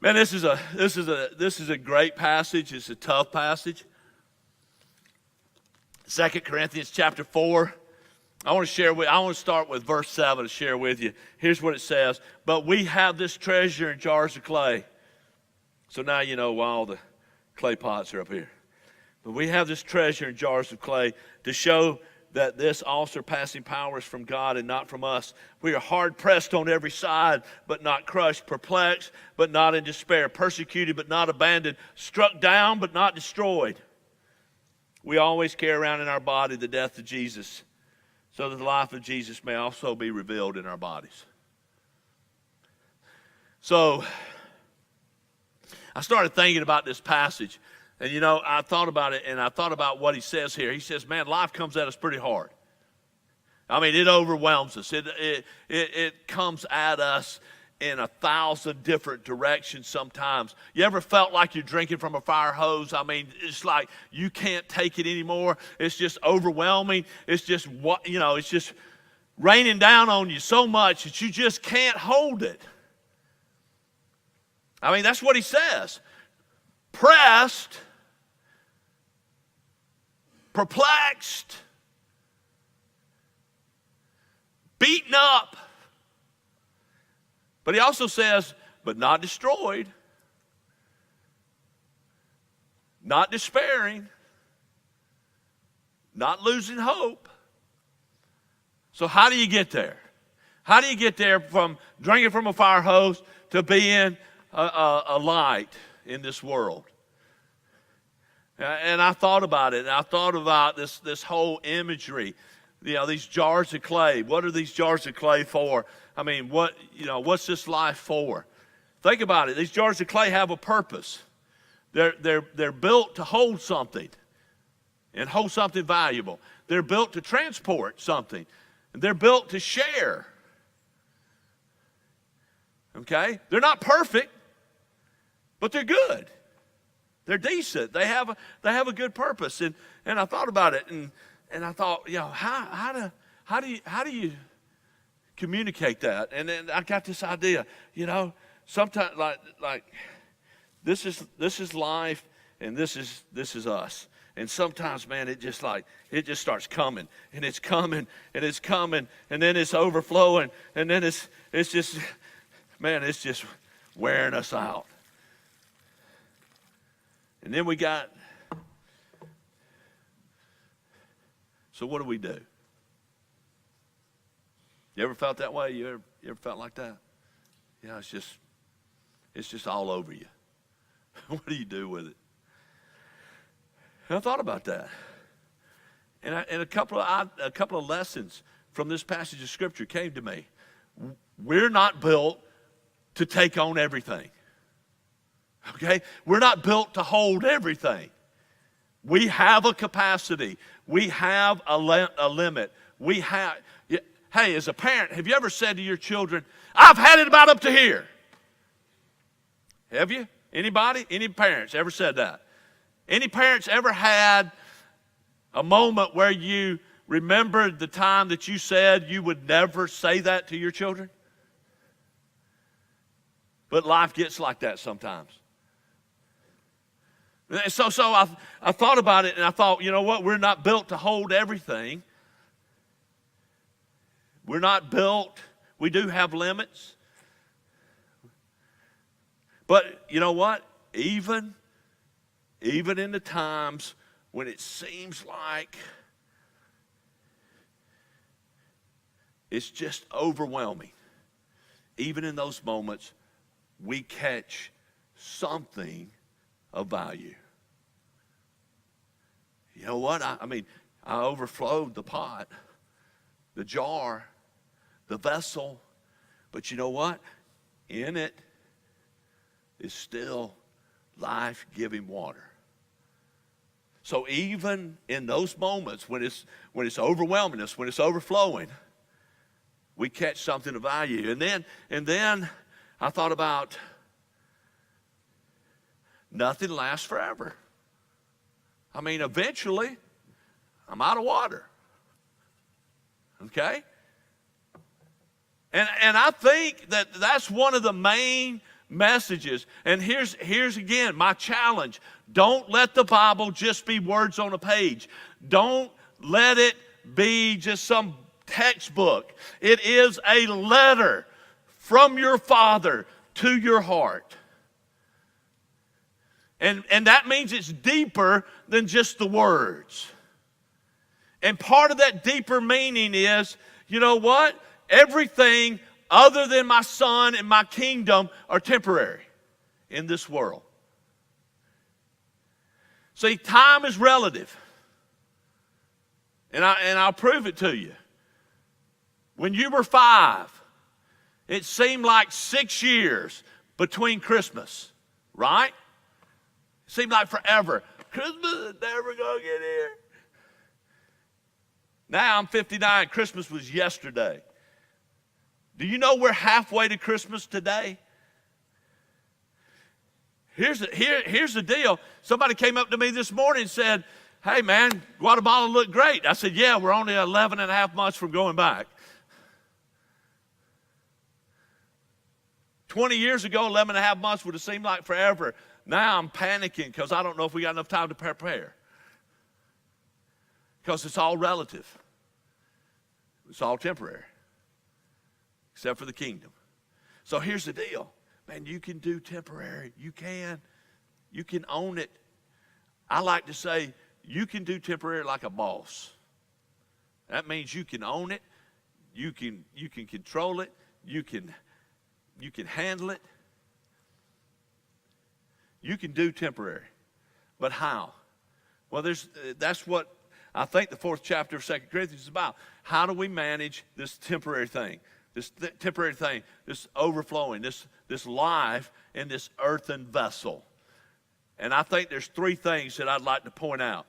Man, this is a great passage. It's a tough passage. 2 Corinthians chapter 4. I want to start with verse 7 to share with you. Here's what it says. But we have this treasure in jars of clay. So now you know why all the clay pots are up here. But we have this treasure in jars of clay to show that this all-surpassing power is from God and not from us. We are hard-pressed on every side, but not crushed, perplexed, but not in despair, persecuted, but not abandoned, struck down, but not destroyed. We always carry around in our body the death of Jesus, so that the life of Jesus may also be revealed in our bodies. So, I started thinking about this passage. And, I thought about it, and I thought about what he says here. He says, man, life comes at us pretty hard. I mean, it overwhelms us. It comes at us in 1,000 different directions sometimes. You ever felt like you're drinking from a fire hose? I mean, it's like you can't take it anymore. It's just overwhelming. It's just, it's just raining down on you so much that you just can't hold it. I mean, that's what he says. Pressed, perplexed, beaten up. But he also says, but not destroyed, not despairing, not losing hope. So how do you get there? How do you get there from drinking from a fire hose to being a light in this world? And I thought about it, and I thought about this whole imagery. These jars of clay. What are these jars of clay for? I mean, what's this life for? Think about it. These jars of clay have a purpose. They're built to hold something and hold something valuable. They're built to transport something. And they're built to share. Okay? They're not perfect, but they're good. They're decent. They have a good purpose. And I thought about it, and I thought, how do you communicate that? And then I got this idea, sometimes like this is life, and this is us. And sometimes, man, it just starts coming, and it's coming, and it's coming, and then it's overflowing, and then it's just wearing us out. And then we got, so what do we do? You ever felt that way? You ever felt like that? It's just all over you. What do you do with it? And I thought about that. And a couple of lessons from this passage of Scripture came to me. We're not built to take on everything. Okay? We're not built to hold everything. We have a capacity. We have a limit. Hey, as a parent, have you ever said to your children, I've had it about up to here? Have you? Anybody? Any parents ever said that? Any parents ever had a moment where you remembered the time that you said you would never say that to your children? But life gets like that sometimes. So I thought about it, and I thought, you know what? We're not built to hold everything. We're not built. We do have limits. But you know what? Even in the times when it seems like it's just overwhelming, even in those moments, we catch something of value. You know what? I overflowed the pot, the jar, the vessel, but you know what? In it is still life-giving water. So even in those moments when it's overwhelming us, when it's overflowing, we catch something of value. And then I thought about nothing lasts forever. I mean, eventually, I'm out of water. Okay? And I think that's one of the main messages. And here's again my challenge. Don't let the Bible just be words on a page. Don't let it be just some textbook. It is a letter from your Father to your heart. And that means it's deeper than just the words. And part of that deeper meaning is, you know what? Everything other than my Son and my kingdom are temporary in this world. See, time is relative. And I'll prove it to you. When you were 5, it seemed like 6 years between Christmas, right? It seemed like forever. Christmas is never going to get here. Now I'm 59. Christmas was yesterday. Do you know we're halfway to Christmas today? Here's the deal. Somebody came up to me this morning and said, hey, man, Guatemala looked great. I said, yeah, we're only 11 and a half months from going back. 20 years ago, 11 and a half months would have seemed like forever. Now I'm panicking because I don't know if we got enough time to prepare. Because it's all relative. It's all temporary. Except for the kingdom. So here's the deal. Man, you can do temporary. You can. You can own it. I like to say, you can do temporary like a boss. That means you can own it. You can control it. You can handle it. You can do temporary. But how? Well, that's what I think the 4th chapter of 2 Corinthians is about. How do we manage this temporary thing? This temporary thing, this overflowing, this life in this earthen vessel. And I think there's 3 things that I'd like to point out.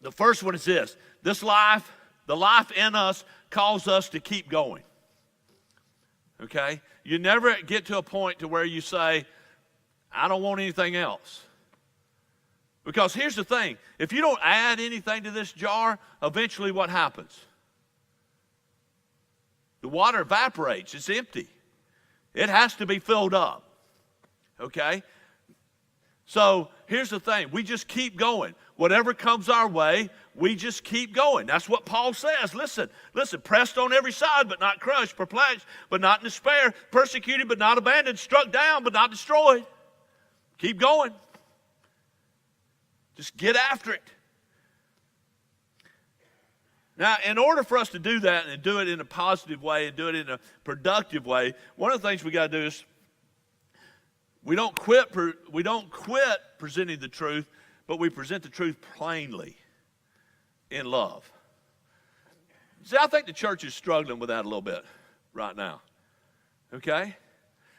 The first one is this. This life, the life in us, calls us to keep going. Okay? You never get to a point to where you say, I don't want anything else. Because here's the thing. If you don't add anything to this jar, eventually what happens? The water evaporates. It's empty. It has to be filled up. Okay? So here's the thing. We just keep going. Whatever comes our way, we just keep going. That's what Paul says. Listen, pressed on every side, but not crushed, perplexed, but not in despair, persecuted, but not abandoned, struck down, but not destroyed. Keep going. Just get after it. Now, in order for us to do that and do it in a positive way and do it in a productive way, one of the things we got to do is we don't quit presenting the truth, but we present the truth plainly in love. See, I think the church is struggling with that a little bit right now. Okay?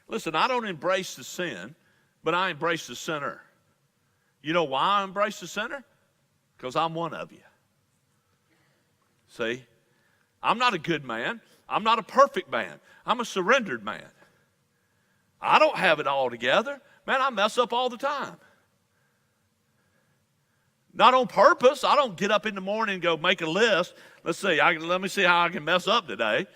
Listen, I don't embrace the sin, but I embrace the sinner. You know why I embrace the sinner? Because I'm one of you. See? I'm not a good man. I'm not a perfect man. I'm a surrendered man. I don't have it all together. Man, I mess up all the time. Not on purpose. I don't get up in the morning and go make a list. Let me see how I can mess up today.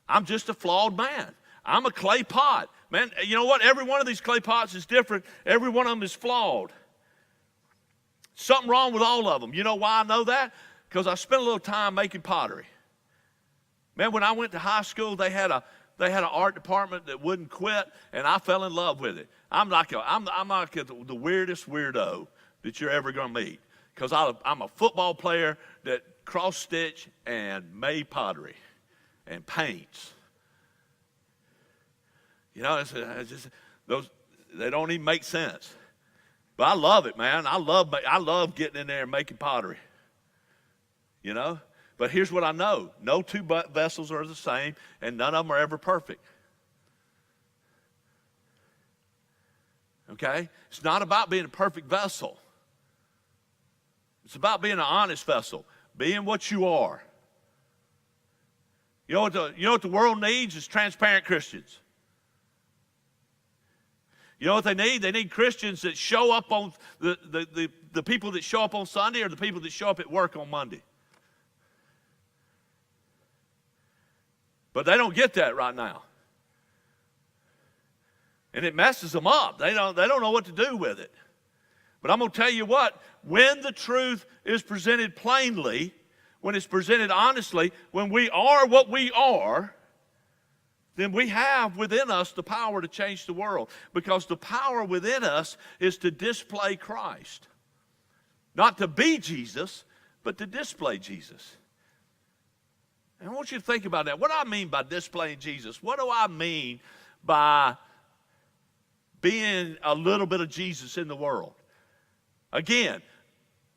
I'm just a flawed man. I'm a clay pot. Man, you know what? Every one of these clay pots is different. Every one of them is flawed. Something wrong with all of them. You know why I know that? Because I spent a little time making pottery. Man, when I went to high school, they had an art department that wouldn't quit, and I fell in love with it. I'm like the weirdest weirdo that you're ever going to meet, because I'm a football player that cross-stitch and made pottery and paints. You know, they don't even make sense. But I love it, man. I love getting in there and making pottery. You know? But here's what I know. No 2 vessels are the same, and none of them are ever perfect. Okay? It's not about being a perfect vessel. It's about being an honest vessel. Being what you are. You know what the world needs is transparent Christians. You know what they need? They need Christians that show up on the people that show up on Sunday, or the people that show up at work on Monday. But they don't get that right now. And it messes them up. They don't know what to do with it. But I'm going to tell you what, when the truth is presented plainly, when it's presented honestly, when we are what we are, then we have within us the power to change the world. Because the power within us is to display Christ. Not to be Jesus, but to display Jesus. And I want you to think about that. What do I mean by displaying Jesus? What do I mean by being a little bit of Jesus in the world? Again,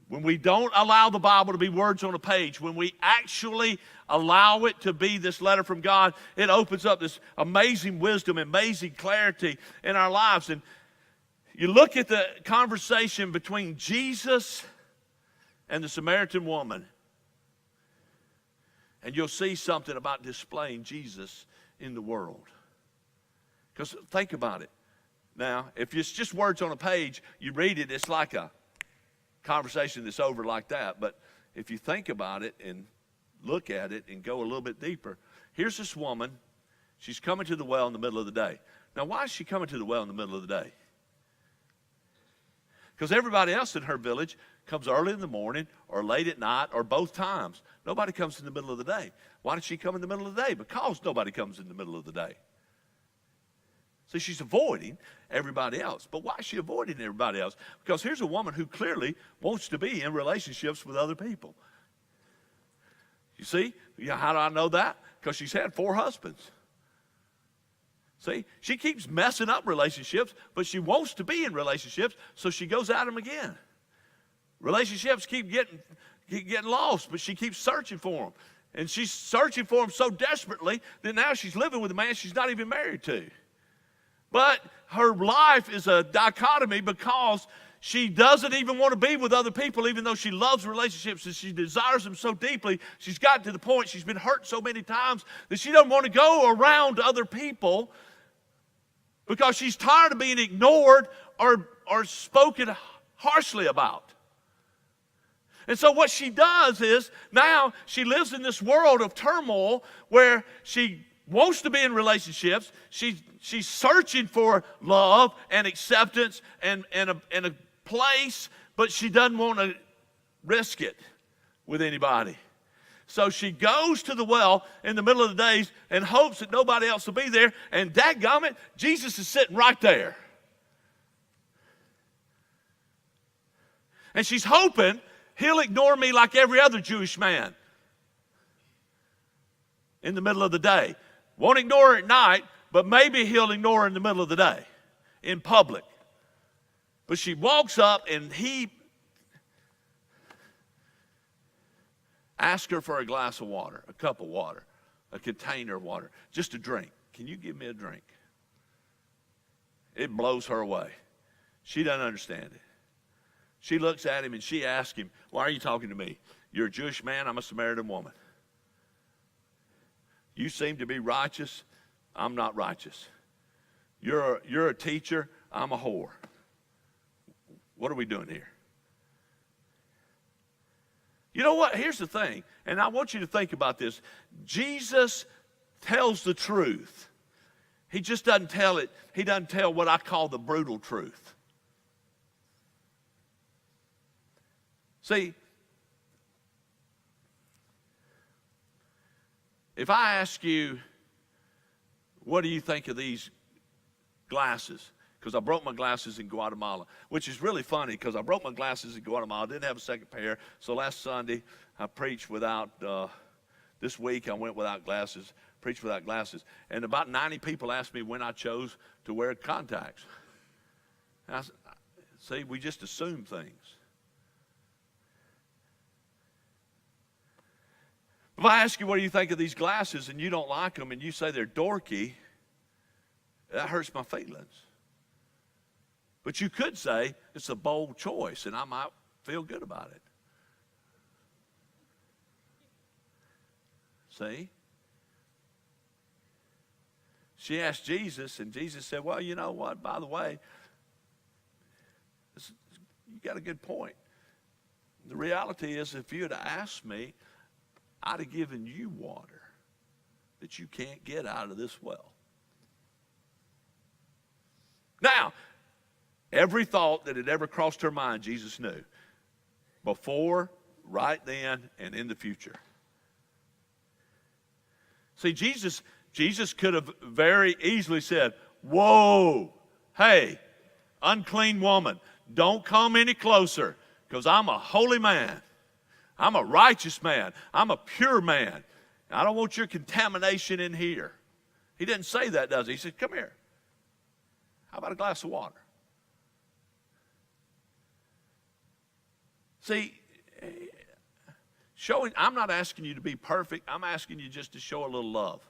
when we don't allow the Bible to be words on a page, when we actually allow it to be this letter from God, it opens up this amazing wisdom, amazing clarity in our lives. And you look at the conversation between Jesus and the Samaritan woman, and you'll see something about displaying Jesus in the world. Because think about it. Now, if it's just words on a page, you read it, it's like a conversation that's over like that. But if you think about it and look at it and go a little bit deeper, here's this woman. She's coming to the well in the middle of the day. Now, why is she coming to the well in the middle of the day? Because everybody else in her village comes early in the morning or late at night or both times. Nobody comes in the middle of the day. Why did she come in the middle of the day? Because nobody comes in the middle of the day. So she's avoiding everybody else. But why is she avoiding everybody else? Because here's a woman who clearly wants to be in relationships with other people. You see? How do I know that? Because she's had 4 husbands. See? She keeps messing up relationships, but she wants to be in relationships, so she goes at them again. Relationships keep getting lost, but she keeps searching for them. And she's searching for them so desperately that now she's living with a man she's not even married to. But her life is a dichotomy because she doesn't even want to be with other people, even though she loves relationships and she desires them so deeply. She's gotten to the point she's been hurt so many times that she doesn't want to go around other people because she's tired of being ignored or spoken harshly about. And so what she does is now she lives in this world of turmoil where she wants to be in relationships. She's searching for love and acceptance and a place, but she doesn't want to risk it with anybody. So she goes to the well in the middle of the days and hopes that nobody else will be there. And dadgummit, Jesus is sitting right there. And she's hoping he'll ignore me like every other Jewish man in the middle of the day. Won't ignore her at night, but maybe he'll ignore her in the middle of the day, in public. But she walks up and he asks her for a glass of water, a cup of water, a container of water, just a drink. Can you give me a drink? It blows her away. She doesn't understand it. She looks at him and she asks him, why are you talking to me? You're a Jewish man, I'm a Samaritan woman. You seem to be righteous, I'm not righteous. You're a teacher, I'm a whore. What are we doing here? You know what? Here's the thing, and I want you to think about this. Jesus tells the truth. He just doesn't tell it. He doesn't tell what I call the brutal truth. See, if I ask you, what do you think of these glasses? Because I broke my glasses in Guatemala, which is really funny because I broke my glasses in Guatemala. I didn't have a second pair. So last Sunday, I preached without, this week I went without glasses, preached without glasses. And about 90 people asked me when I chose to wear contacts. And see, we just assume things. If I ask you what do you think of these glasses and you don't like them and you say they're dorky, that hurts my feelings. But you could say it's a bold choice and I might feel good about it. See? She asked Jesus and Jesus said, well, you know what, by the way, you got a good point. The reality is if you had asked me, I'd have given you water that you can't get out of this well. Now, every thought that had ever crossed her mind, Jesus knew. Before, right then, and in the future. See, Jesus could have very easily said, whoa, hey, unclean woman, don't come any closer, because I'm a holy man. I'm a righteous man. I'm a pure man. I don't want your contamination in here. He didn't say that, does he? He said, come here. How about a glass of water? See, I'm not asking you to be perfect. I'm asking you just to show a little love.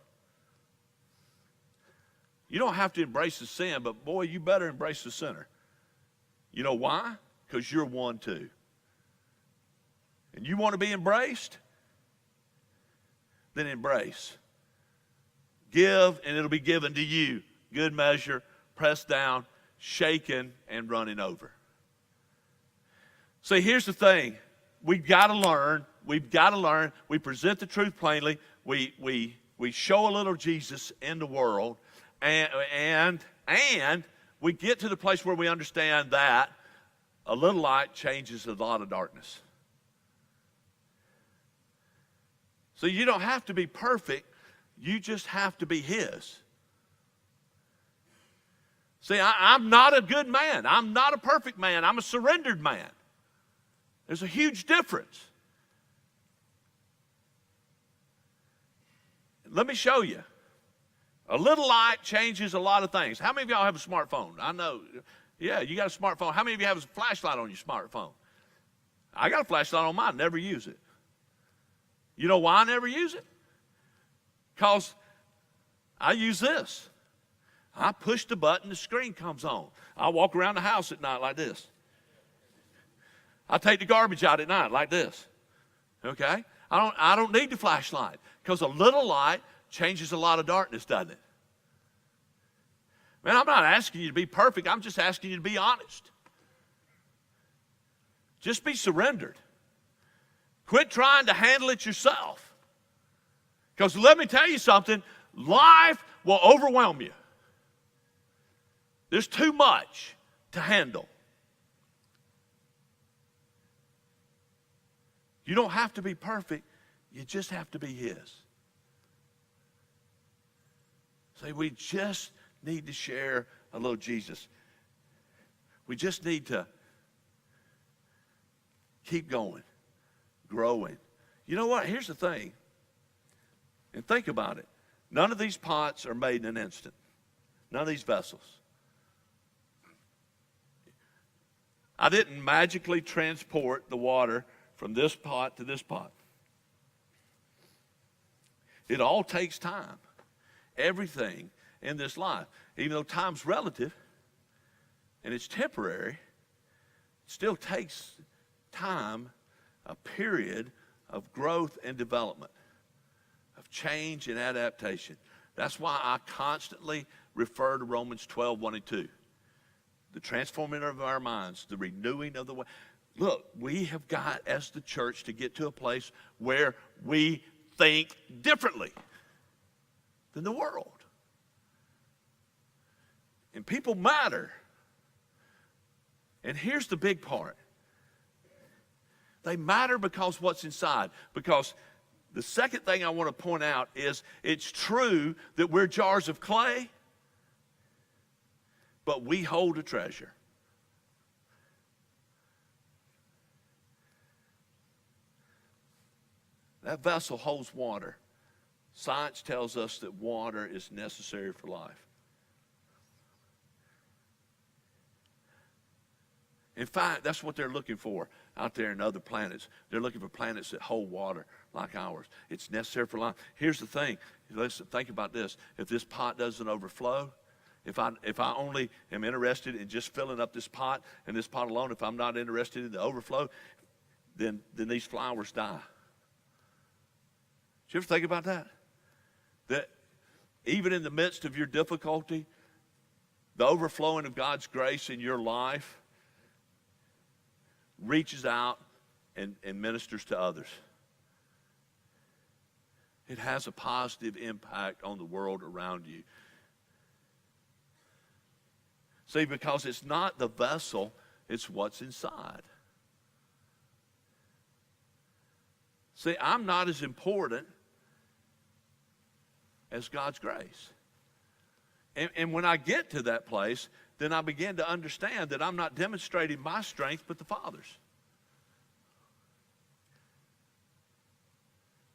You don't have to embrace the sin, but boy, you better embrace the sinner. You know why? Because you're one too. And you want to be embraced? Then embrace. Give, and it'll be given to you. Good measure, pressed down, shaken, and running over. See, here's the thing. We've got to learn. We've got to learn. We present the truth plainly. We show a little Jesus in the world. And we get to the place where we understand that a little light changes a lot of darkness. So you don't have to be perfect. You just have to be His. See, I'm not a good man. I'm not a perfect man. I'm a surrendered man. There's a huge difference. Let me show you. A little light changes a lot of things. How many of y'all have a smartphone? I know. Yeah, you got a smartphone. How many of you have a flashlight on your smartphone? I got a flashlight on mine. Never use it. You know why I never use it? Because I use this. I push the button, the screen comes on. I walk around the house at night like this. I take the garbage out at night like this. Okay? I don't need the flashlight because a little light changes a lot of darkness, doesn't it? Man, I'm not asking you to be perfect. I'm just asking you to be honest. Just be surrendered. Quit trying to handle it yourself. Because let me tell you something, life will overwhelm you. There's too much to handle. You don't have to be perfect. You just have to be His. Say, we just need to share a little Jesus. We just need to keep going, growing. You know what? Here's the thing. And think about it. None of these pots are made in an instant. None of these vessels. I didn't magically transport the water from this pot to this pot. It all takes time. Everything in this life, even though time's relative and it's temporary, it still takes time, a period of growth and development, of change and adaptation. That's why I constantly refer to Romans 12, 1 and 2. The transforming of our minds, the renewing of the way. Look, we have got, as the church, to get to a place where we think differently than the world. And people matter. And here's the big part. They matter because what's inside. Because the second thing I want to point out is it's true that we're jars of clay, but we hold a treasure. That vessel holds water. Science tells us that water is necessary for life. In fact, that's what they're looking for out there in other planets. They're looking for planets that hold water like ours. It's necessary for life. Here's the thing. Listen, think about this. If this pot doesn't overflow, if I only am interested in just filling up this pot and this pot alone, if I'm not interested in the overflow, then these flowers die. Did you ever think about that? That even in the midst of your difficulty, the overflowing of God's grace in your life reaches out and ministers to others. it has a positive impact on the world around you. See, because it's not the vessel, it's what's inside. See, I'm not as important as God's grace. And when I get to that place, then I begin to understand that I'm not demonstrating my strength, but the Father's.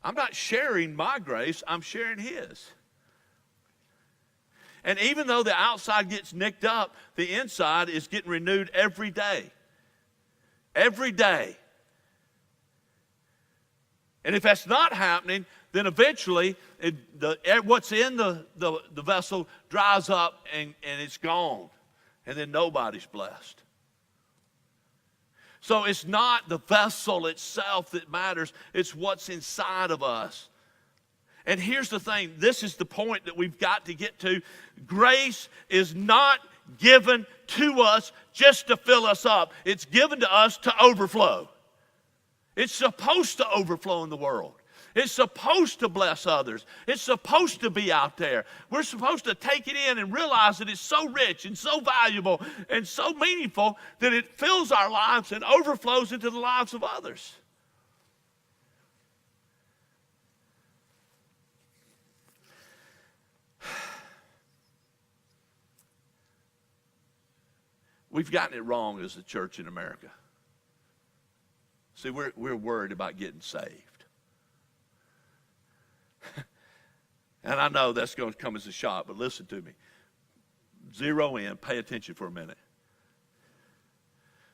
I'm not sharing my grace, I'm sharing His. And even though the outside gets nicked up, the inside is getting renewed every day. Every day. And if that's not happening, then eventually what's in the vessel dries up and it's gone. And then nobody's blessed. So it's not the vessel itself that matters. It's what's inside of us. And here's the thing. This is the point that we've got to get to. Grace is not given to us just to fill us up. It's given to us to overflow. It's supposed to overflow in the world. It's supposed to bless others. It's supposed to be out there. We're supposed to take it in and realize that it's so rich and so valuable and so meaningful that it fills our lives and overflows into the lives of others. We've gotten it wrong as a church in America. See, we're worried about getting saved. And I know that's going to come as a shock, but listen to me. Zero in, pay attention for a minute.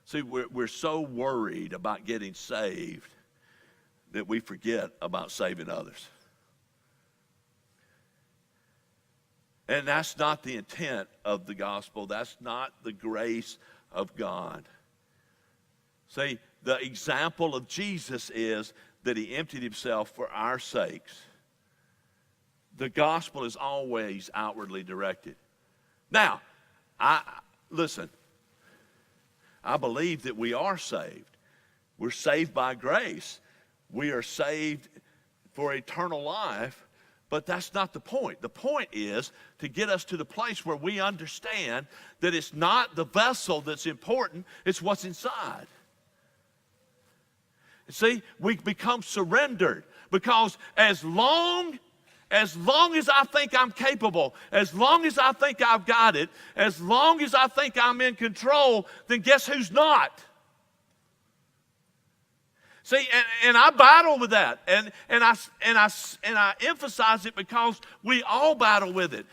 See, we're so worried about getting saved that we forget about saving others. And that's not the intent of the gospel. That's not the grace of God. See, the example of Jesus is that he emptied himself for our sakes. The gospel is always outwardly directed. Now, listen, I believe that we are saved. We're saved by grace. We are saved for eternal life, but that's not the point. The point is to get us to the place where we understand that it's not the vessel that's important, it's what's inside. See, we become surrendered because as long as I think I'm capable, as long as I think I've got it, as long as I think I'm in control, then guess who's not? See, and I battle with that, and I emphasize it because we all battle with it.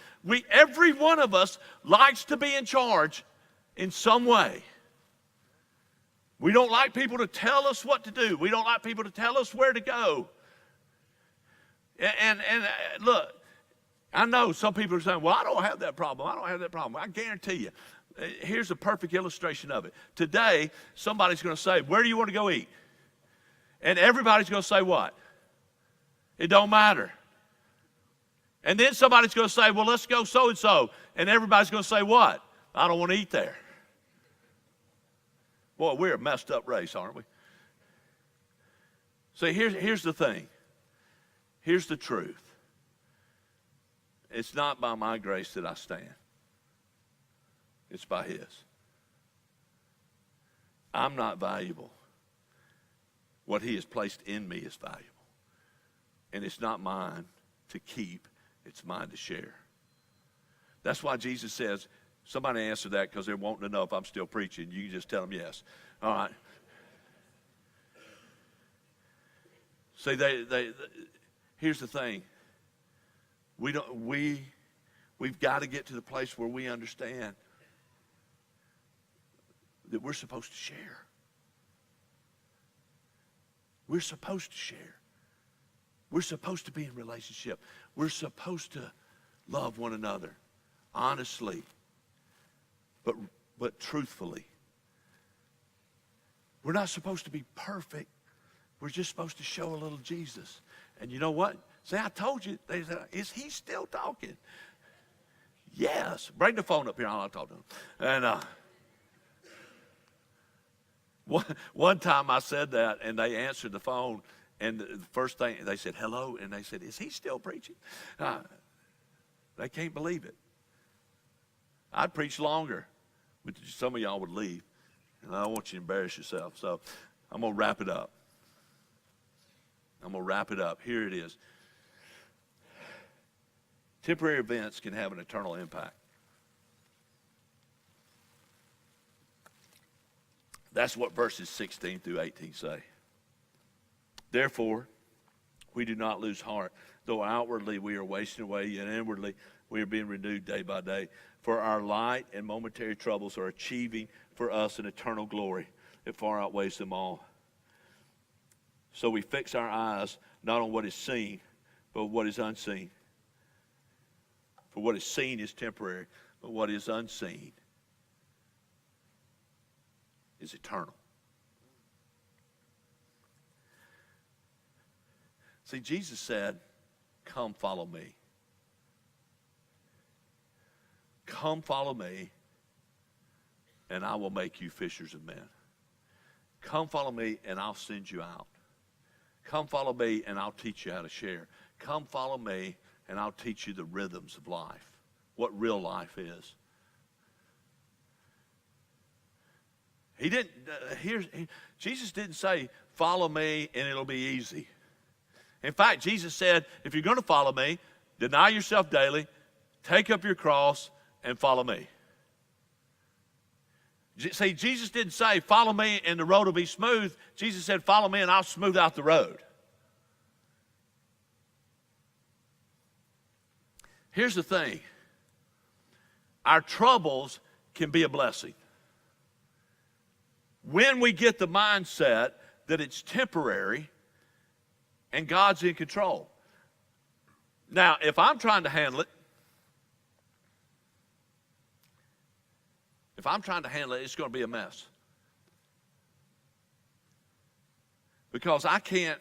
Every one of us likes to be in charge in some way. We don't like people to tell us what to do. We don't like people to tell us where to go. And look, I know some people are saying, well, I don't have that problem. I don't have that problem. I guarantee you. Here's a perfect illustration of it. Today, somebody's going to say, where do you want to go eat? And everybody's going to say what? It don't matter. And then somebody's going to say, well, let's go so-and-so. And everybody's going to say what? I don't want to eat there. Boy, we're a messed up race, aren't we? See, here's the thing. Here's the truth. It's not by my grace that I stand. It's by His. I'm not valuable. What He has placed in me is valuable. And it's not mine to keep. It's mine to share. That's why Jesus says, somebody answer that because they're wanting to know if I'm still preaching. You can just tell them yes. All right. See, here's the thing. We've got to get to the place where we understand that we're supposed to share. We're supposed to share. We're supposed to be in relationship. We're supposed to love one another honestly, but truthfully. We're not supposed to be perfect. We're just supposed to show a little Jesus. And you know what? See, I told you. They said, is he still talking? Yes. Bring the phone up here. I'll talk to him. And one time I said that, and they answered the phone, And the first thing, they said, hello. And they said, is he still preaching? They can't believe it. I'd preach longer, but some of y'all would leave. And I don't want you to embarrass yourself. So I'm going to wrap it up. Here it is. Temporary events can have an eternal impact. That's what verses 16 through 18 say. Therefore, we do not lose heart, though outwardly we are wasting away, yet inwardly we are being renewed day by day. For our light and momentary troubles are achieving for us an eternal glory that far outweighs them all. So we fix our eyes not on what is seen, but what is unseen. For what is seen is temporary, but what is unseen is eternal. See, Jesus said, come follow me. Come follow me, and I will make you fishers of men. Come follow me, and I'll send you out. Come follow me, and I'll teach you how to share. Come follow me, and I'll teach you the rhythms of life, what real life is. Jesus didn't say, follow me and it'll be easy. In fact, Jesus said, if you're going to follow me, deny yourself daily, take up your cross, and follow me. See, Jesus didn't say, follow me and the road will be smooth. Jesus said, follow me and I'll smooth out the road. Here's the thing. Our troubles can be a blessing. When we get the mindset that it's temporary and God's in control. Now, if I'm trying to handle it, it's going to be a mess. Because I can't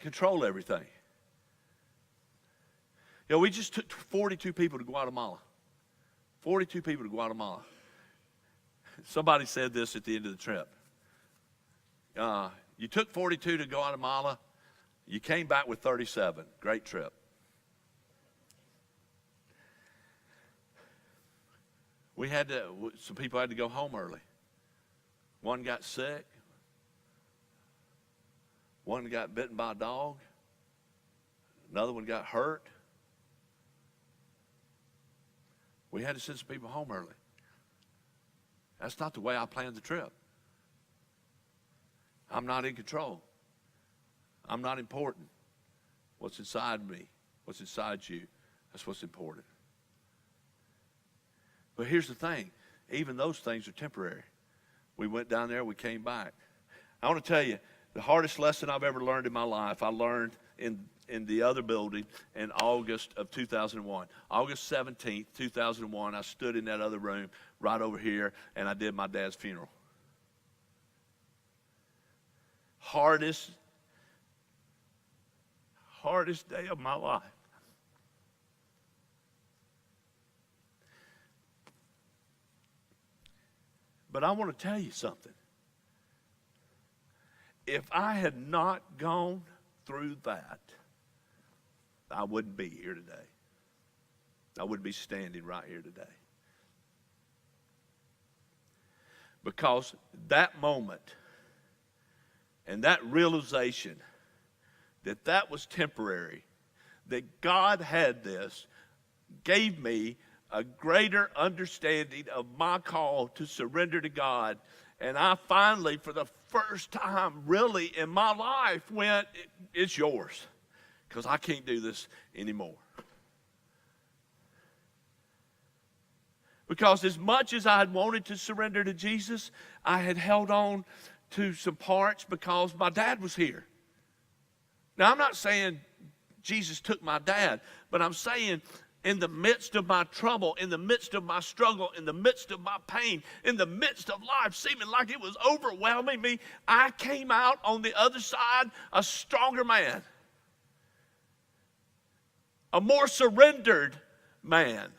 control everything. You know, we just took 42 people to Guatemala. 42 people to Guatemala. Somebody said this at the end of the trip. You took 42 to Guatemala. You came back with 37. Great trip. Some people had to go home early. One got sick. One got bitten by a dog. Another one got hurt. We had to send some people home early. That's not the way I planned the trip. I'm not in control. I'm not important. What's inside me, what's inside you, that's what's important. But here's the thing. Even those things are temporary. We went down there, we came back. I want to tell you, the hardest lesson I've ever learned in my life, I learned in the other building in August of 2001. August 17th, 2001, I stood in that other room right over here, and I did my dad's funeral. Hardest day of my life. But I want to tell you something. If I had not gone through that, I wouldn't be here today. I wouldn't be standing right here today. Because that moment and that realization that that was temporary, that God had this, gave me a greater understanding of my call to surrender to God. And I finally, for the first time really in my life, went, it's yours. Because I can't do this anymore. Because as much as I had wanted to surrender to Jesus, I had held on to some parts because my dad was here. Now, I'm not saying Jesus took my dad, but I'm saying in the midst of my trouble, in the midst of my struggle, in the midst of my pain, in the midst of life seeming like it was overwhelming me, I came out on the other side a stronger man, a more surrendered man.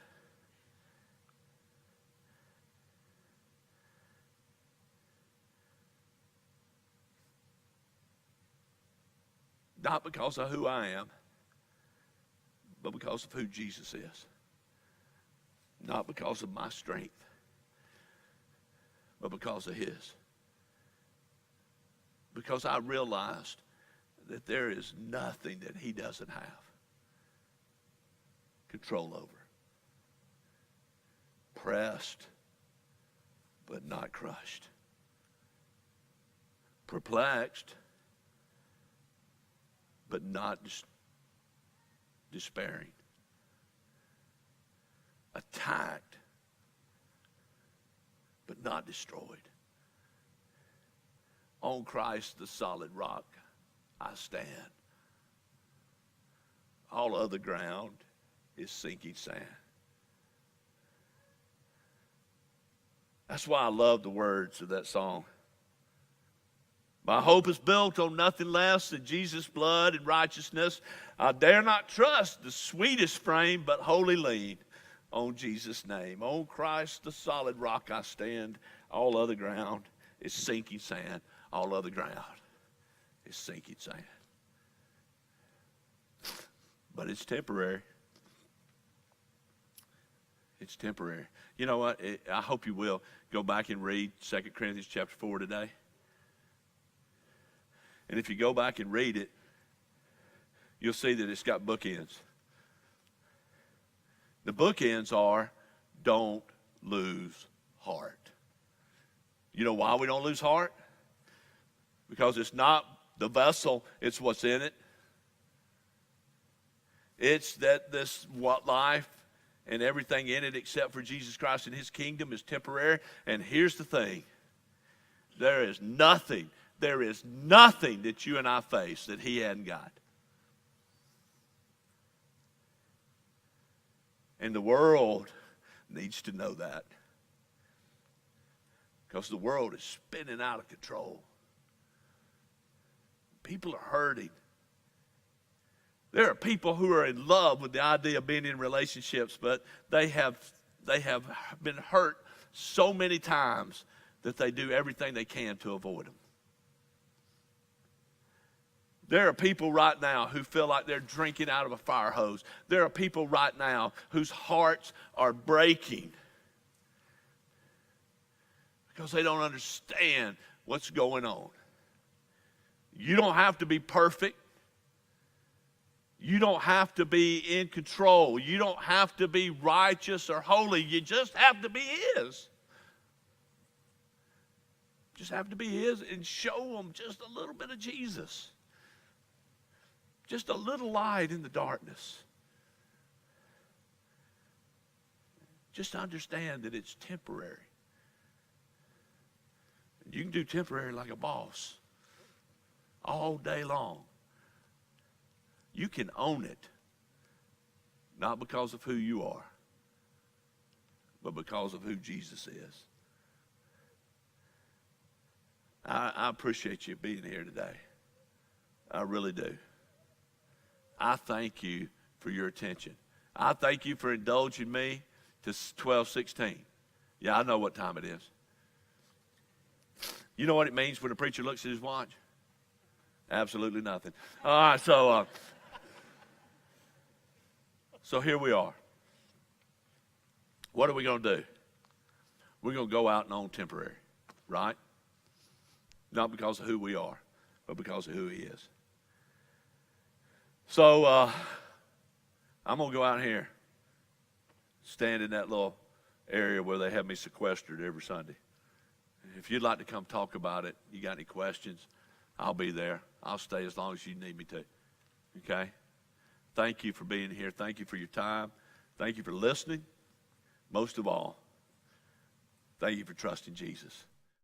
Not because of who I am, but because of who Jesus is. Not because of my strength, but because of his. Because I realized that there is nothing that he doesn't have control over. Pressed, but not crushed. Perplexed, but not despairing. Attacked, but not destroyed. On Christ, the solid rock, I stand. All other ground is sinking sand. That's why I love the words of that song. My hope is built on nothing less than Jesus' blood and righteousness. I dare not trust the sweetest frame, but wholly lean on Jesus' name. On Christ, the solid rock, I stand. All other ground is sinking sand. All other ground is sinking sand. But it's temporary. It's temporary. You know what? I hope you will go back and read 2 Corinthians chapter 4 today. And if you go back and read it, you'll see that it's got bookends. The bookends are, don't lose heart. You know why we don't lose heart? Because it's not the vessel, it's what's in it. It's that this life and everything in it except for Jesus Christ and his kingdom is temporary. And here's the thing. There is nothing that you and I face that he hadn't got. And the world needs to know that. Because the world is spinning out of control. People are hurting. There are people who are in love with the idea of being in relationships, but they have been hurt so many times that they do everything they can to avoid them. There are people right now who feel like they're drinking out of a fire hose. There are people right now whose hearts are breaking because they don't understand what's going on. You don't have to be perfect. You don't have to be in control. You don't have to be righteous or holy. You just have to be his. Just have to be his and show them just a little bit of Jesus. Just a little light in the darkness. Just understand that it's temporary. You can do temporary like a boss all day long. You can own it, not because of who you are, but because of who Jesus is. I appreciate you being here today. I really do. I thank you for your attention. I thank you for indulging me to 12:16. Yeah, I know what time it is. You know what it means when a preacher looks at his watch? Absolutely nothing. All right, so here we are. What are we going to do? We're going to go out and own temporary, right? Not because of who we are, but because of who he is. So I'm going to go out here, stand in that little area where they have me sequestered every Sunday. If you'd like to come talk about it, you got any questions, I'll be there. I'll stay as long as you need me to. Okay? Thank you for being here. Thank you for your time. Thank you for listening. Most of all, thank you for trusting Jesus.